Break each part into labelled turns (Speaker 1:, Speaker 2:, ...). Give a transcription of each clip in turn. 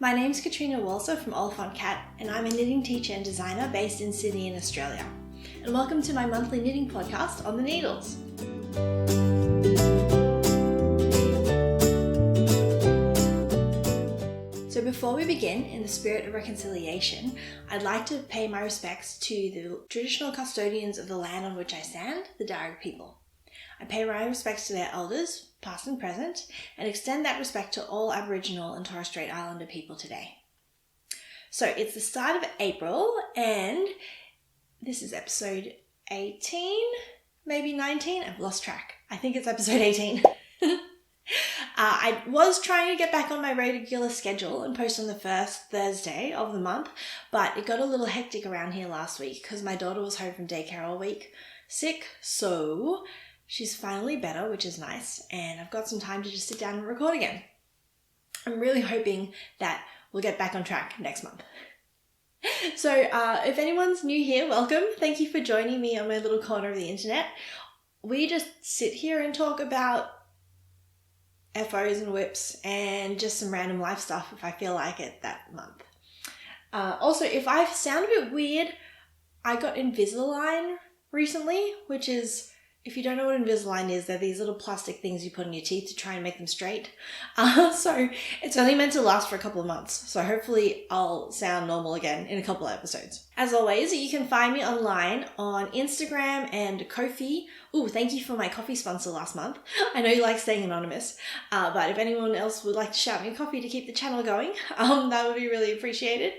Speaker 1: My name's Katrina Walser from Oliphant Cat, and I'm a knitting teacher and designer based in Sydney in Australia. And welcome to my monthly knitting podcast on the needles. So before we begin, in the spirit of reconciliation, I'd like to pay my respects to the traditional custodians of the land on which I stand, the Darug people. I pay my respects to their elders, past and present, and extend that respect to all Aboriginal and Torres Strait Islander people today. So it's the start of April, and this is episode 18, maybe 19? I've lost track. I think it's episode 18. I was trying to get back on my regular schedule and post on the first Thursday of the month, but it got a little hectic around here last week because my daughter was home from daycare all week, sick, so she's finally better, which is nice, and I've got some time to just sit down and record again. I'm really hoping that we'll get back on track next month. So if anyone's new here, welcome. Thank you for joining me on my little corner of the internet. We just sit here and talk about FOs and whips and just some random life stuff if I feel like it that month. Also, if I sound a bit weird, I got Invisalign recently, which is, if you don't know what Invisalign is, they're these little plastic things you put in your teeth to try and make them straight. So it's only meant to last for a couple of months. So hopefully I'll sound normal again in a couple of episodes. As always, you can find me online on Instagram and Ko-fi. Ooh, thank you for my coffee sponsor last month. I know you like staying anonymous, but if anyone else would like to shout me a coffee to keep the channel going, that would be really appreciated.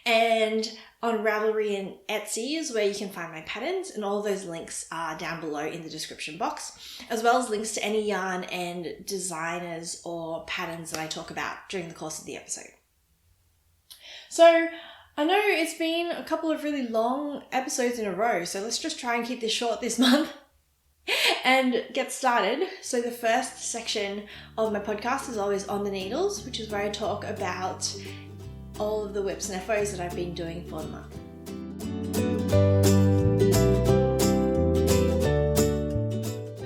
Speaker 1: And on Ravelry and Etsy is where you can find my patterns, and all those links are down below in the description box, as well as links to any yarn and designers or patterns that I talk about during the course of the episode. So I know it's been a couple of really long episodes in a row, so let's just try and keep this short this month and get started. So the first section of my podcast is always on the needles, which is where I talk about all of the whips and FOs that I've been doing for the month.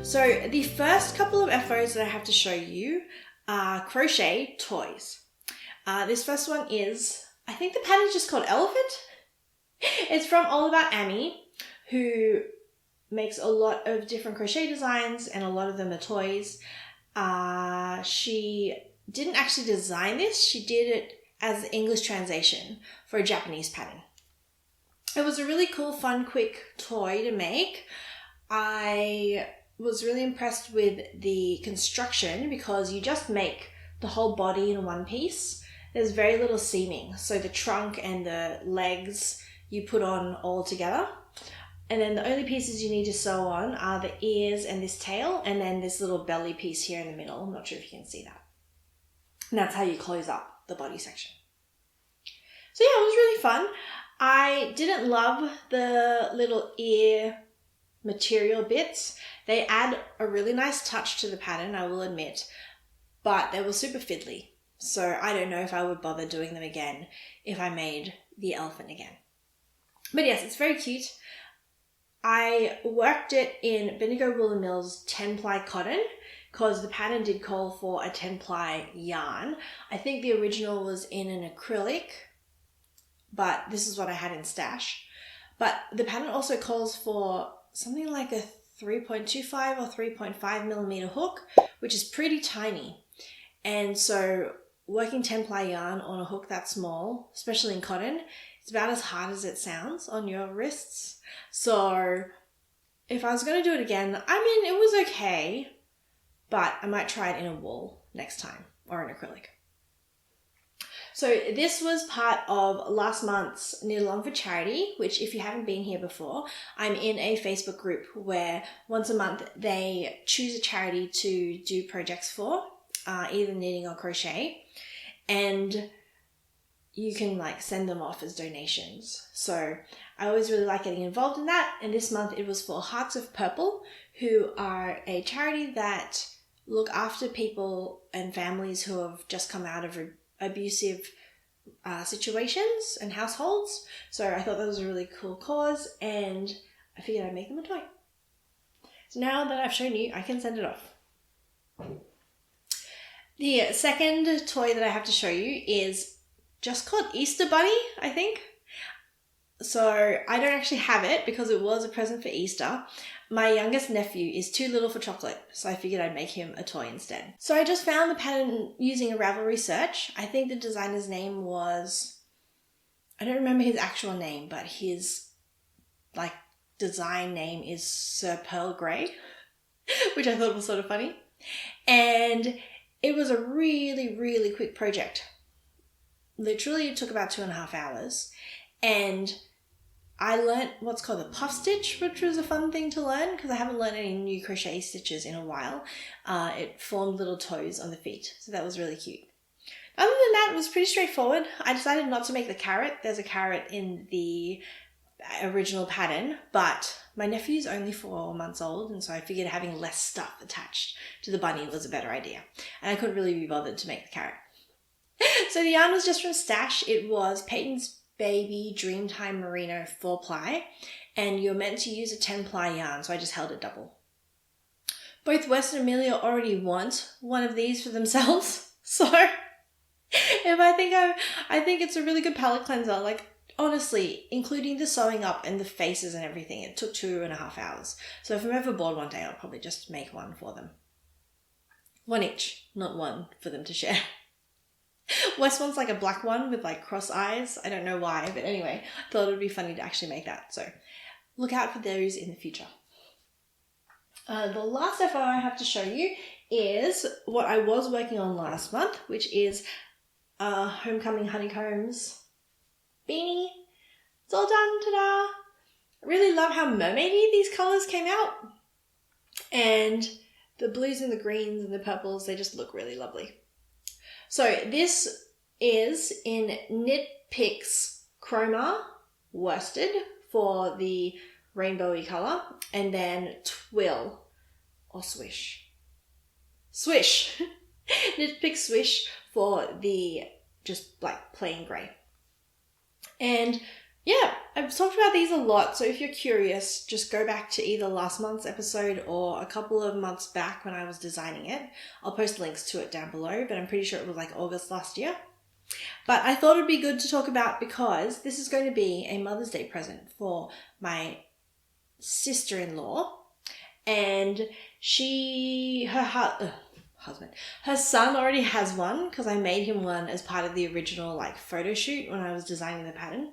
Speaker 1: So the first couple of FOs that I have to show you are crochet toys. This first one is, I think the pattern is just called Oliphant. It's from All About Amy, who makes a lot of different crochet designs, and a lot of them are toys. She didn't actually design this. She did it as the English translation for a Japanese pattern. It was a really cool, fun, quick toy to make. I was really impressed with the construction because you just make the whole body in one piece. There's very little seaming, so the trunk and the legs you put on all together. And then the only pieces you need to sew on are the ears and this tail, and then this little belly piece here in the middle. I'm not sure if you can see that. And that's how you close up the body section. So yeah, it was really fun. I didn't love the little ear material bits. They add a really nice touch to the pattern, I will admit, but they were super fiddly. So I don't know if I would bother doing them again if I made the elephant again. But yes, it's very cute. I worked it in Bendigo Wool & Mill's 10-ply cotton because the pattern did call for a 10-ply yarn. I think the original was in an acrylic, but this is what I had in stash. But the pattern also calls for something like a 3.25 or 3.5 millimeter hook, which is pretty tiny. And so working 10-ply yarn on a hook that small, especially in cotton, it's about as hard as it sounds on your wrists. So if I was going to do it again, I mean, it was okay, but I might try it in a wool next time, or an acrylic. So this was part of last month's Knit Along for Charity, which if you haven't been here before, I'm in a Facebook group where once a month they choose a charity to do projects for, either knitting or crochet, and you can send them off as donations. So I always really like getting involved in that, and this month it was for Hearts of Purple, who are a charity that look after people and families who have just come out of abusive situations and households. So I thought that was a really cool cause, and I figured I'd make them a toy. So now that I've shown you, I can send it off. The second toy that I have to show you is just called Easter Bunny, I think. So I don't actually have it because it was a present for Easter. My youngest nephew is too little for chocolate, so I figured I'd make him a toy instead. So I just found the pattern using a Ravelry search. I think the designer's name was, I don't remember his actual name, but his like design name is Sir Pearl Grey, which I thought was sort of funny. And it was a really, really quick project. Literally, it took about 2.5 hours. And I learnt what's called a puff stitch, which was a fun thing to learn because I haven't learned any new crochet stitches in a while. It formed little toes on the feet, so that was really cute. Other than that, it was pretty straightforward. I decided not to make the carrot. There's a carrot in the original pattern, but my nephew's only 4 months old, and so I figured having less stuff attached to the bunny was a better idea. And I couldn't really be bothered to make the carrot. So the yarn was just from Stash. It was Peyton's Baby Dreamtime Merino 4-ply, and you're meant to use a 10-ply yarn, so I just held it double. Both Wes and Amelia already want one of these for themselves, so I think it's a really good palette cleanser. Like, honestly, including the sewing up and the faces and everything, it took 2.5 hours. So if I'm ever bored one day, I'll probably just make one for them. One each, not one for them to share. Wes wants like a black one with like cross eyes. I don't know why, but anyway, I thought it would be funny to actually make that. So look out for those in the future. The last FO I have to show you is what I was working on last month, which is Homecoming Honeycombs beanie. It's all done, ta-da! I really love how mermaidy these colours came out. And the blues and the greens and the purples, they just look really lovely. So this is in Knit Picks Chroma worsted for the rainbowy colour, and then twill or swish. Swish! Knit Picks Swish for the just like plain grey. And yeah, I've talked about these a lot, so if you're curious, just go back to either last month's episode or a couple of months back when I was designing it. I'll post links to it down below, but I'm pretty sure it was like August last year. But I thought it'd be good to talk about because this is going to be a Mother's Day present for my sister-in-law, and her son already has one because I made him one as part of the original like photo shoot when I was designing the pattern.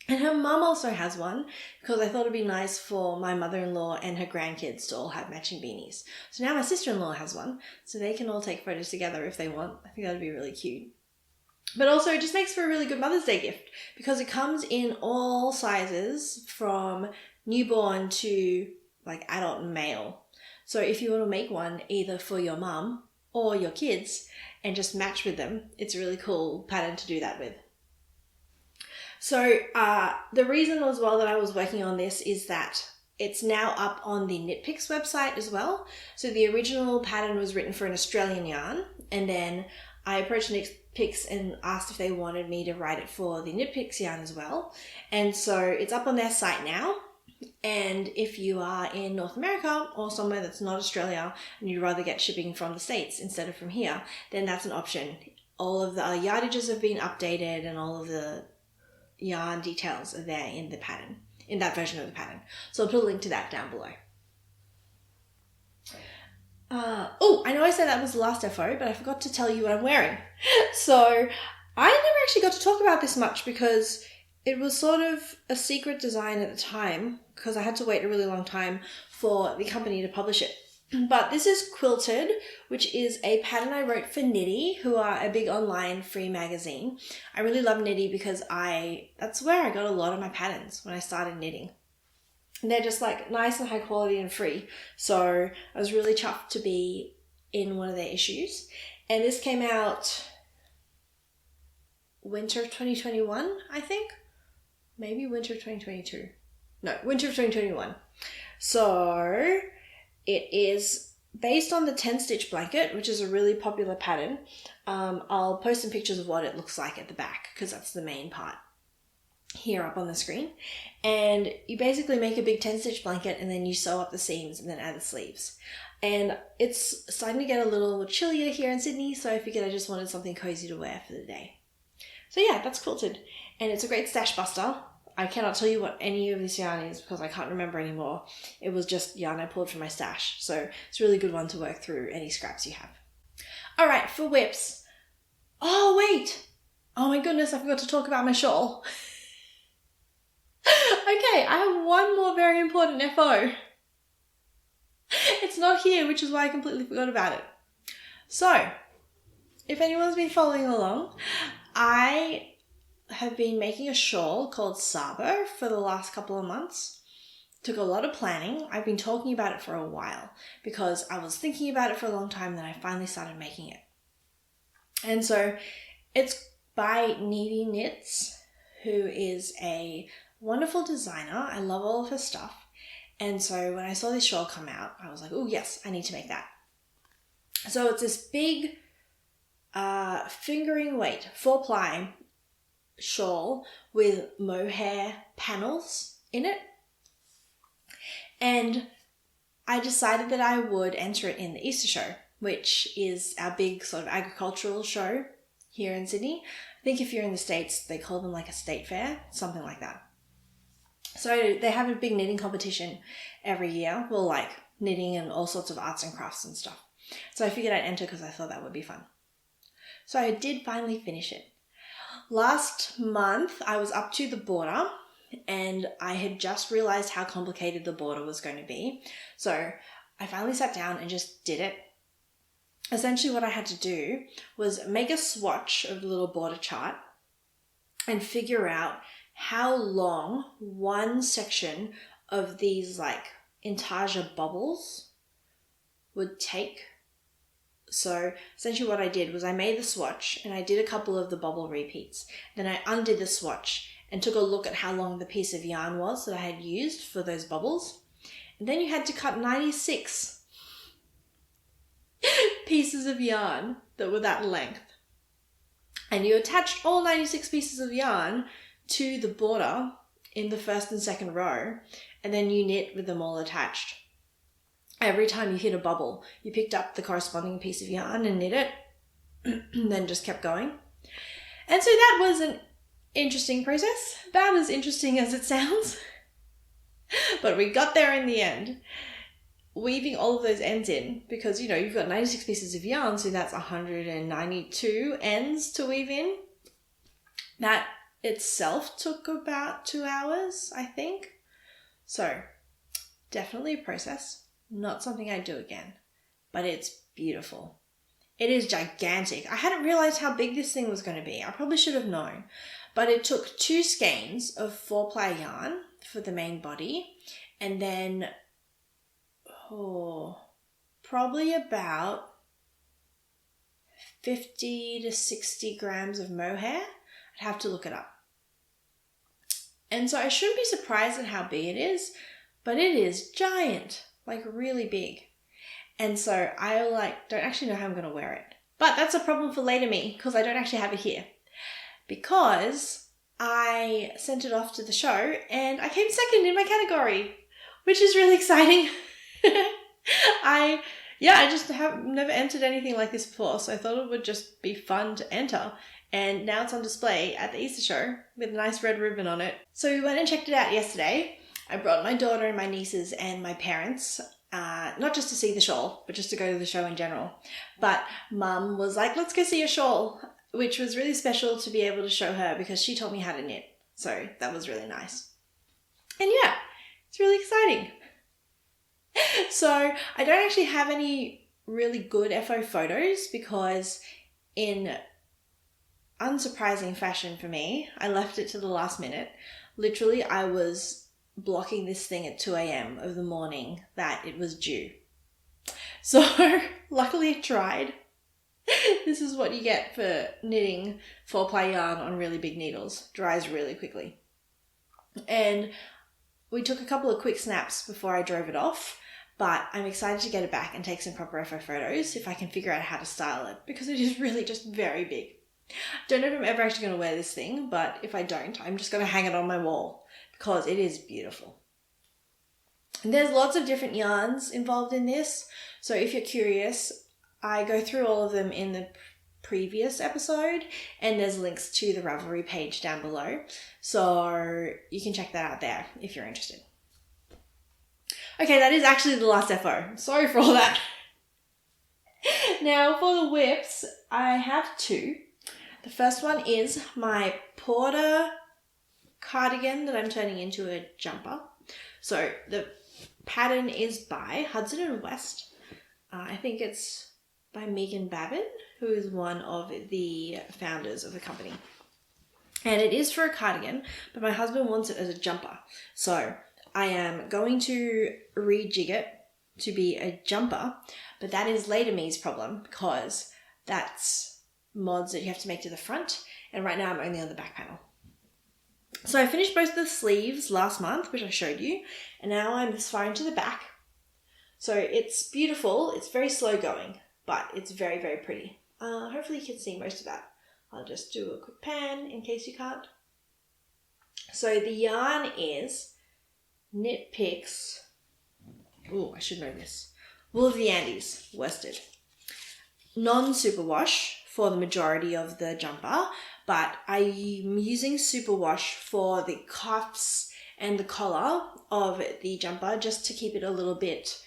Speaker 1: And her mum also has one because I thought it'd be nice for my mother-in-law and her grandkids to all have matching beanies. So now my sister-in-law has one, so they can all take photos together if they want. I think that'd be really cute. But also it just makes for a really good Mother's Day gift because it comes in all sizes from newborn to like adult and male. So if you want to make one either for your mum or your kids and just match with them, it's a really cool pattern to do that with. So the reason as well that I was working on this is that it's now up on the Knit Picks website as well. So the original pattern was written for an Australian yarn, and then I approached Knit Picks and asked if they wanted me to write it for the Knit Picks yarn as well. And so it's up on their site now. And if you are in North America or somewhere that's not Australia and you'd rather get shipping from the States instead of from here, then that's an option. All of the yardages have been updated and all of the yarn details are there in the pattern, in that version of the pattern. So I'll put a link to that down below. I know I said that was the last FO, but I forgot to tell you what I'm wearing. So I never actually got to talk about this much because it was sort of a secret design at the time because I had to wait a really long time for the company to publish it. But this is Quilted, which is a pattern I wrote for Knitty, who are a big online free magazine. I really love Knitty because that's where I got a lot of my patterns when I started knitting. And they're just like nice and high quality and free. So I was really chuffed to be in one of their issues. And this came out winter of 2021, I think. Maybe winter of 2022. No, winter of 2021. So it is based on the 10 stitch blanket, which is a really popular pattern. I'll post some pictures of what it looks like at the back because that's the main part here up on the screen. And you basically make a big 10 stitch blanket and then you sew up the seams and then add the sleeves. And it's starting to get a little chillier here in Sydney, so I figured I just wanted something cozy to wear for the day. So yeah, that's quilted. And it's a great stash buster. I cannot tell you what any of this yarn is because I can't remember anymore. It was just yarn I pulled from my stash. So it's a really good one to work through any scraps you have. All right, for whips. Oh, wait. Oh my goodness, I forgot to talk about my shawl. Okay, I have one more very important FO. It's not here, which is why I completely forgot about it. So, if anyone's been following along, I have been making a shawl called Sabo for the last couple of months. Took a lot of planning. I've been talking about it for a while because I was thinking about it for a long time, and then I finally started making it. And so it's by Needy Knits, who is a wonderful designer. I love all of her stuff. And so when I saw this shawl come out, I was like, oh yes, I need to make that. So it's this big fingering weight, 4-ply shawl with mohair panels in it. And I decided that I would enter it in the Easter show, which is our big sort of agricultural show here in Sydney. I think if you're in the States, they call them like a state fair, something like that. So they have a big knitting competition every year. Well, like knitting and all sorts of arts and crafts and stuff. So I figured I'd enter because I thought that would be fun. So I did finally finish it. Last month, I was up to the border and I had just realized how complicated the border was going to be. So I finally sat down and just did it. Essentially what I had to do was make a swatch of the little border chart and figure out how long one section of these like intarsia bubbles would take. So essentially what I did was I made the swatch and I did a couple of the bubble repeats. Then I undid the swatch and took a look at how long the piece of yarn was that I had used for those bubbles. And then you had to cut 96 pieces of yarn that were that length. And you attached all 96 pieces of yarn to the border in the first and second row, and then you knit with them all attached. Every time you hit a bubble, you picked up the corresponding piece of yarn and knit it, and then just kept going. And so that was an interesting process, about as interesting as it sounds. But we got there in the end, weaving all of those ends in, because, you know, you've got 96 pieces of yarn, so that's 192 ends to weave in. That itself took about 2 hours, I think. So definitely a process, not something I'd do again, but it's beautiful. It is gigantic. I hadn't realized how big this thing was going to be. I probably should have known, but it took 2 skeins of 4-ply yarn for the main body, and then probably about 50 to 60 grams of mohair. I'd have to look it up. And so I shouldn't be surprised at how big it is, but it is giant, like really big. And so I don't actually know how I'm going to wear it. But that's a problem for later me, because I don't actually have it here. Because I sent it off to the show and I came second in my category, which is really exciting. I just have never entered anything like this before, so I thought it would just be fun to enter. And now it's on display at the Easter show with a nice red ribbon on it. So we went and checked it out yesterday. I brought my daughter and my nieces and my parents, not just to see the shawl, but just to go to the show in general. But Mum was like, let's go see a shawl, which was really special to be able to show her because she taught me how to knit. So that was really nice. And yeah, it's really exciting. So I don't actually have any really good FO photos because in unsurprising fashion for me, I left it to the last minute. Literally, I was blocking this thing at 2 a.m. of the morning that it was due. So luckily I tried. This is what you get for knitting 4-ply yarn on really big needles. Dries really quickly. And we took a couple of quick snaps before I drove it off, but I'm excited to get it back and take some proper FO photos if I can figure out how to style it, because it is really just very big. Don't know if I'm ever actually going to wear this thing, but if I don't, I'm just going to hang it on my wall because it is beautiful. And there's lots of different yarns involved in this, so if you're curious, I go through all of them in the previous episode, and there's links to the Ravelry page down below, so you can check that out there if you're interested. Okay, that is actually the last defo. Sorry for all that. Now for the whips, I have two. The first one is my Porter cardigan that I'm turning into a jumper. So the pattern is by Hudson and West. I think it's by Megan Babin, who is one of the founders of the company. And it is for a cardigan, but my husband wants it as a jumper. So I am going to rejig it to be a jumper, but that is later me's problem because that's mods that you have to make to the front, and right now I'm only on the back panel. So I finished both the sleeves last month, which I showed you, and now I'm this far into the back. So it's beautiful, it's very slow going, but it's very, very pretty. Hopefully you can see most of that. I'll just do a quick pan in case you can't. So the yarn is Knit Picks, I should know this, Wool of the Andes, worsted. Non-superwash for the majority of the jumper, but I'm using superwash for the cuffs and the collar of the jumper just to keep it a little bit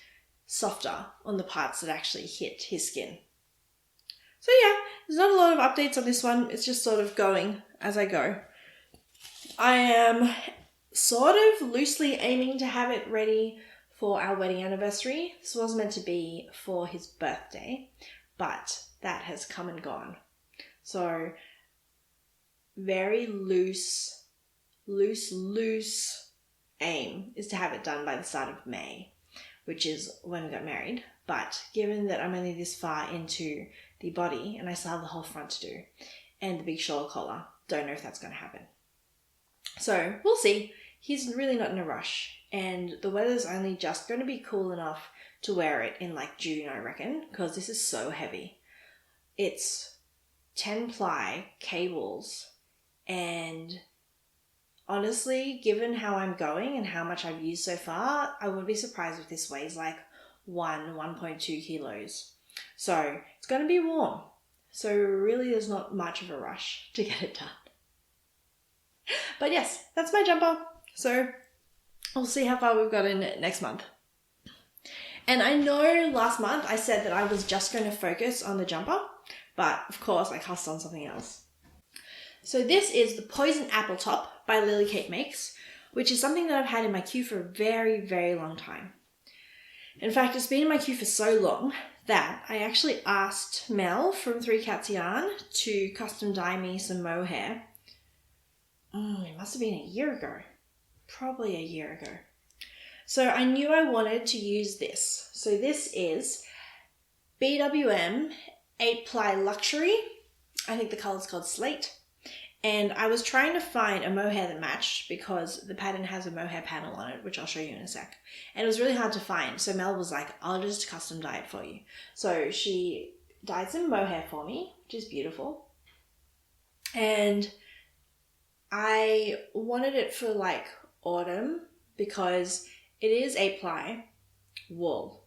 Speaker 1: softer on the parts that actually hit his skin. So yeah, there's not a lot of updates on this one. It's just sort of going as I go. I am sort of loosely aiming to have it ready for our wedding anniversary. This was meant to be for his birthday, but that has come and gone. So very loose aim is to have it done by the start of May, which is when we got married. But given that I'm only this far into the body and I still have the whole front to do and the big shawl collar, don't know if that's going to happen. So we'll see. He's really not in a rush, and the weather's only just going to be cool enough to wear it in like June, I reckon, because this is so heavy. It's 10 ply cables, and honestly, given how I'm going and how much I've used so far, I would be surprised if this weighs like 1.2 kilos. So it's going to be warm. So really there's not much of a rush to get it done. But yes, that's my jumper. So we'll see how far we've got in it next month. And I know last month I said that I was just going to focus on the jumper, but of course I cast on something else. So this is the Poison Apple Top by Lily Kate Makes, which is something that I've had in my queue for a very, very long time. In fact, it's been in my queue for so long that I actually asked Mel from 3 Cats Yarn to custom dye me some mohair. It must have been a year ago. Probably a year ago. So I knew I wanted to use this. So this is BWM 8-ply Luxury. I think the color's called Slate. And I was trying to find a mohair that matched because the pattern has a mohair panel on it, which I'll show you in a sec. And it was really hard to find. So Mel was like, I'll just custom dye it for you. So she dyed some mohair for me, which is beautiful. And I wanted it for like autumn because it is 8-ply wool.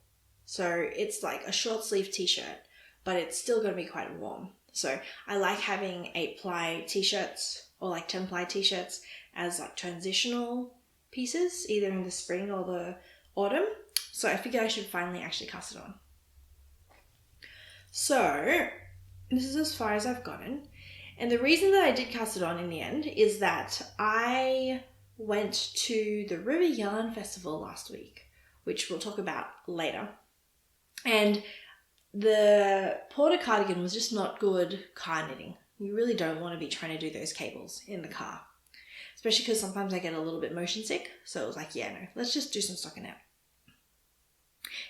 Speaker 1: So it's like a short sleeve t-shirt, but it's still going to be quite warm. So I like having 8-ply t-shirts or like 10-ply t-shirts as like transitional pieces, either in the spring or the autumn. So I figured I should finally actually cast it on. So this is as far as I've gotten. And the reason that I did cast it on in the end is that I went to the River Yarn Festival last week, which we'll talk about later. And the Porter cardigan was just not good car knitting. You really don't want to be trying to do those cables in the car, especially because sometimes I get a little bit motion sick. So it was like, yeah, no, let's just do some stocking out.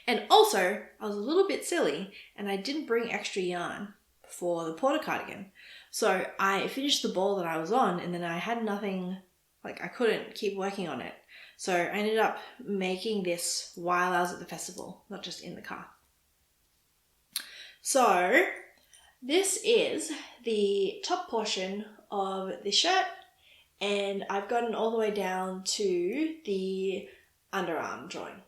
Speaker 1: And also, I was a little bit silly and I didn't bring extra yarn for the Porter cardigan. So I finished the ball that I was on and then I had nothing, like I couldn't keep working on it. So I ended up making this while I was at the festival, not just in the car. So this is the top portion of the shirt and I've gotten all the way down to the underarm drawing.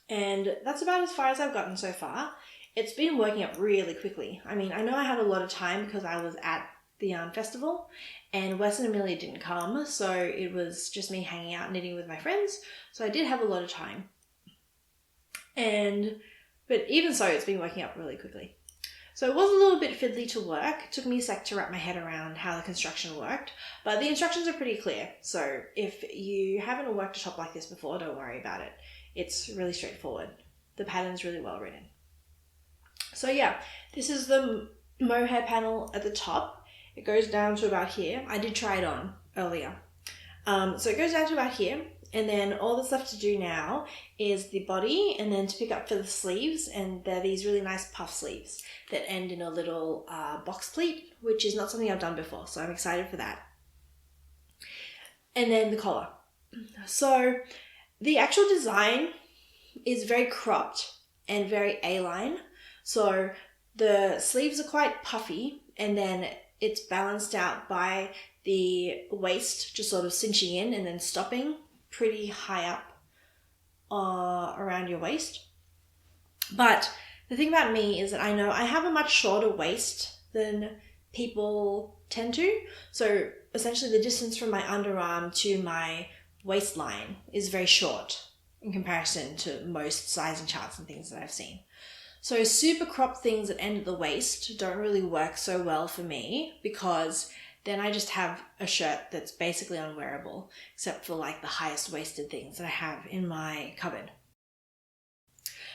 Speaker 1: And that's about as far as I've gotten so far. it's been working up really quickly. I mean, I know I had a lot of time because I was at the yarn festival and Wes and Amelia didn't come, so it was just me hanging out knitting with my friends, so I did have a lot of time. But even so, it's been working up really quickly. So it was a little bit fiddly to work. It took me a sec to wrap my head around how the construction worked, but the instructions are pretty clear. So if you haven't worked a top like this before, don't worry about it. It's really straightforward. The pattern's really well written. So yeah, this is the mohair panel at the top. It goes down to about here. I did try it on earlier. So it goes down to about here. And then all that's left to do now is the body and then to pick up for the sleeves. And they're these really nice puff sleeves that end in a little box pleat, which is not something I've done before. So I'm excited for that. And then the collar. So the actual design is very cropped and very A-line. So the sleeves are quite puffy and then it's balanced out by the waist just sort of cinching in and then stopping pretty high up around your waist. But the thing about me is that I know I have a much shorter waist than people tend to. So essentially the distance from my underarm to my waistline is very short in comparison to most sizing charts and things that I've seen. So super cropped things that end at the waist don't really work so well for me because then I just have a shirt that's basically unwearable, except for like the highest waisted things that I have in my cupboard.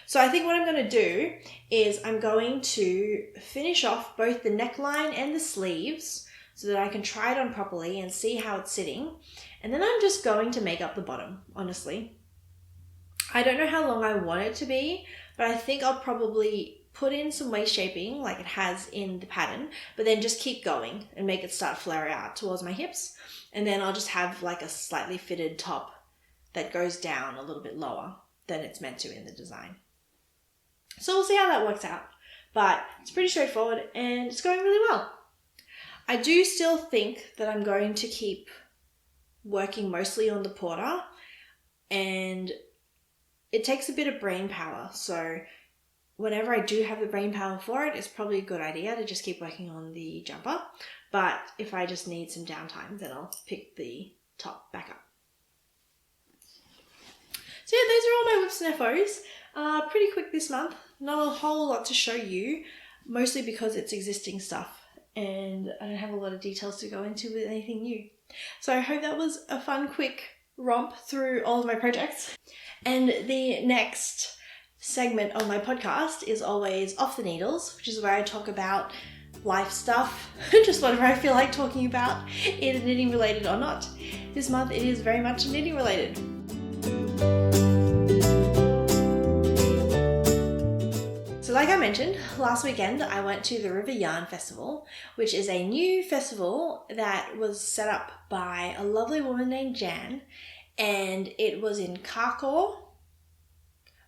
Speaker 1: So I think what I'm going to do is I'm going to finish off both the neckline and the sleeves so that I can try it on properly and see how it's sitting. And then I'm just going to make up the bottom, honestly. I don't know how long I want it to be, but I think I'll probably put in some waist shaping like it has in the pattern, but then just keep going and make it start flare out towards my hips. And then I'll just have like a slightly fitted top that goes down a little bit lower than it's meant to in the design. So we'll see how that works out, but it's pretty straightforward and it's going really well. I do still think that I'm going to keep working mostly on the porter, and it takes a bit of brain power. So whenever I do have the brain power for it, it's probably a good idea to just keep working on the jumper. But if I just need some downtime, then I'll pick the top back up. So yeah, those are all my whips and FOs. Pretty quick this month. Not a whole lot to show you, mostly because it's existing stuff and I don't have a lot of details to go into with anything new. So I hope that was a fun, quick romp through all of my projects. And the next segment of my podcast is always Off the Needles, which is where I talk about life stuff, just whatever I feel like talking about, either knitting related or not. This month it is very much knitting related. So like I mentioned, last weekend I went to the River Yarn Festival, which is a new festival that was set up by a lovely woman named Jan, and it was in Krakow,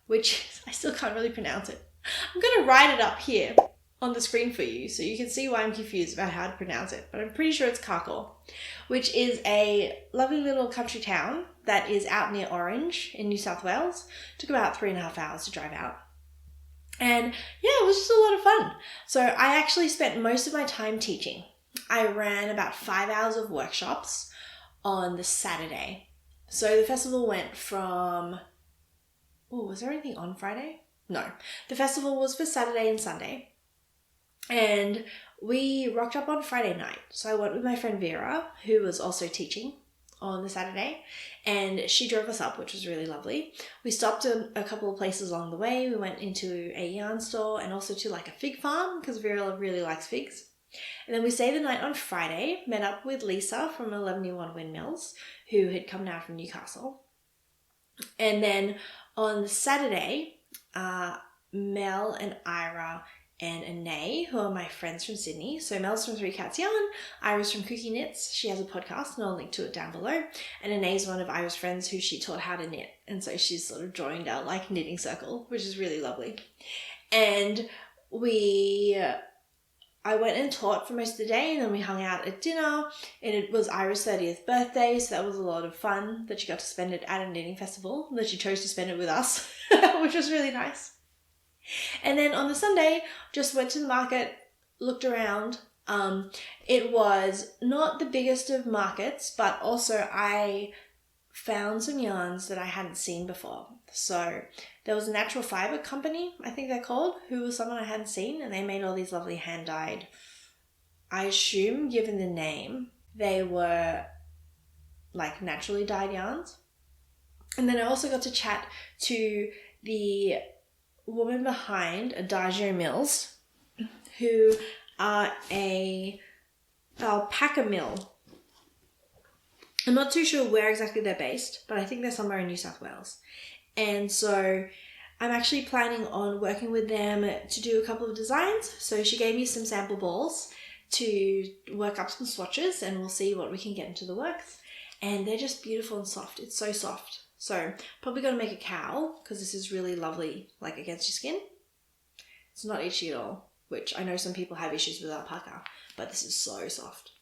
Speaker 1: which I still can't really pronounce it. I'm going to write it up here on the screen for you so you can see why I'm confused about how to pronounce it, but I'm pretty sure it's Krakow, which is a lovely little country town that is out near Orange in New South Wales. It took about 3.5 hours to drive out. And yeah, it was just a lot of fun. So I actually spent most of my time teaching. I ran about 5 hours of workshops on the Saturday. So the festival went from, was there anything on Friday? No. The festival was for Saturday and Sunday. And we rocked up on Friday night. So I went with my friend Vera, who was also teaching on the Saturday, and she drove us up, which was really lovely. We stopped at a couple of places along the way. We went into a yarn store and also to like a fig farm because Vera really likes figs. And then we stayed the night on Friday, met up with Lisa from 1101 Windmills, who had come down from Newcastle. And then on the Saturday, Mel and Ira and Anae, who are my friends from Sydney. So Mel's from Three Cats Yarn, Ira's from Cookie Knits. She has a podcast and I'll link to it down below. And Anae's one of Ira's friends who she taught how to knit. And so she's sort of joined our like knitting circle, which is really lovely. And I went and taught for most of the day, and then we hung out at dinner, and it was Ira's 30th birthday, so that was a lot of fun that she got to spend it at a knitting festival, that she chose to spend it with us, which was really nice. And then on the Sunday, just went to the market, looked around. It was not the biggest of markets, but also I found some yarns that I hadn't seen before. So there was a natural fiber company, I think they're called, who was someone I hadn't seen, and they made all these lovely hand-dyed, I assume, given the name, they were like naturally dyed yarns. And then I also got to chat to the woman behind Adagio Mills, who are a alpaca mill. I'm not too sure where exactly they're based, but I think they're somewhere in New South Wales. And so I'm actually planning on working with them to do a couple of designs. So she gave me some sample balls to work up some swatches, and we'll see what we can get into the works. And they're just beautiful and soft. It's so soft. So probably going to make a cowl because this is really lovely, like against your skin. It's not itchy at all, which I know some people have issues with alpaca, but this is so soft.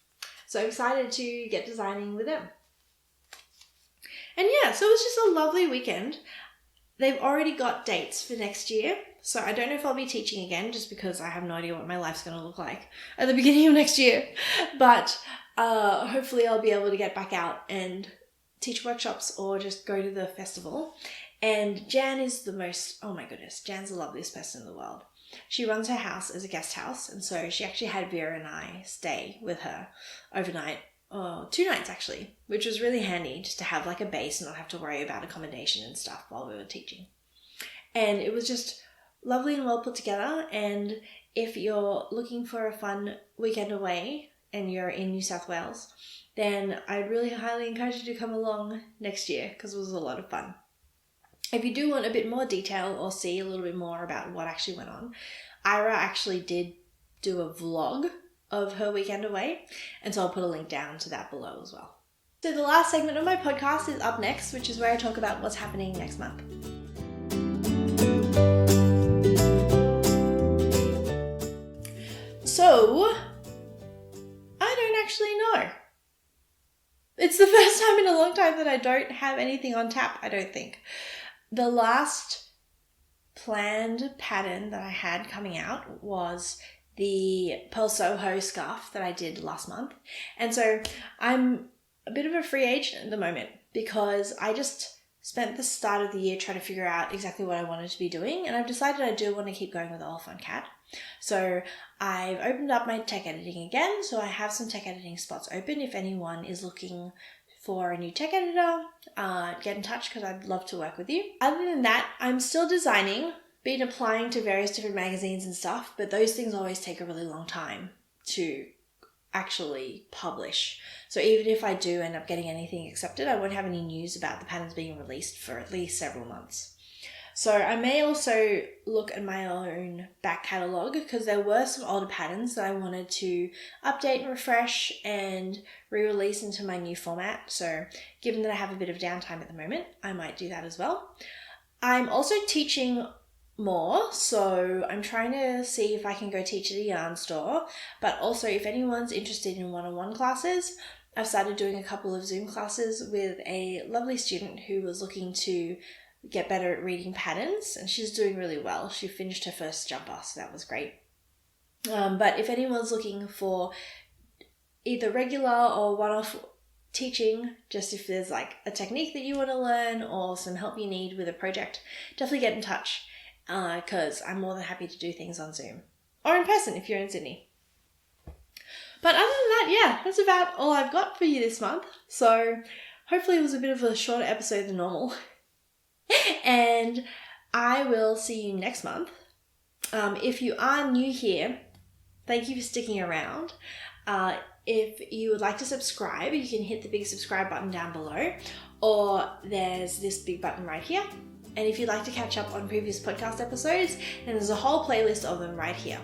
Speaker 1: So excited to get designing with them. And yeah, so it was just a lovely weekend. They've already got dates for next year. So I don't know if I'll be teaching again just because I have no idea what my life's going to look like at the beginning of next year. But hopefully I'll be able to get back out and teach workshops or just go to the festival. And Jan is the most, oh my goodness, Jan's the loveliest person in the world. She runs her house as a guest house, and so she actually had Vera and I stay with her overnight, 2 nights actually, which was really handy just to have like a base and not have to worry about accommodation and stuff while we were teaching. And it was just lovely and well put together. And if you're looking for a fun weekend away and you're in New South Wales, then I really highly encourage you to come along next year because it was a lot of fun. If you do want a bit more detail or see a little bit more about what actually went on, Ira actually did do a vlog of her weekend away, and so I'll put a link down to that below as well. So the last segment of my podcast is up next, which is where I talk about what's happening next month. So, I don't actually know. It's the first time in a long time that I don't have anything on tap, I don't think. The last planned pattern that I had coming out was the Pearl Soho scarf that I did last month. And so I'm a bit of a free agent at the moment because I just spent the start of the year trying to figure out exactly what I wanted to be doing. And I've decided I do want to keep going with Oliphant cat. So I've opened up my tech editing again. So I have some tech editing spots open. If anyone is looking for a new tech editor, get in touch because I'd love to work with you. Other than that, I'm still designing, been applying to various different magazines and stuff, but those things always take a really long time to actually publish. So even if I do end up getting anything accepted, I won't have any news about the patterns being released for at least several months. So I may also look at my own back catalogue because there were some older patterns that I wanted to update and refresh and re-release into my new format. So given that I have a bit of downtime at the moment, I might do that as well. I'm also teaching more, so I'm trying to see if I can go teach at a yarn store, but also if anyone's interested in one-on-one classes, I've started doing a couple of Zoom classes with a lovely student who was looking to get better at reading patterns, and she's doing really well. She finished her first jumper, so that was great. But if anyone's looking for either regular or one-off teaching, just if there's like a technique that you want to learn or some help you need with a project, definitely get in touch because I'm more than happy to do things on Zoom or in person if you're in Sydney. But other than that, yeah, that's about all I've got for you this month. So hopefully it was a bit of a shorter episode than normal. And I will see you next month. If you are new here, thank you for sticking around. If you would like to subscribe, you can hit the big subscribe button down below, or there's this big button right here. And if you'd like to catch up on previous podcast episodes, then there's a whole playlist of them right here.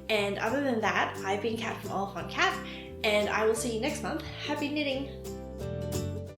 Speaker 1: And other than that, I've been Kat from Oliphant Cat, and I will see you next month. Happy knitting!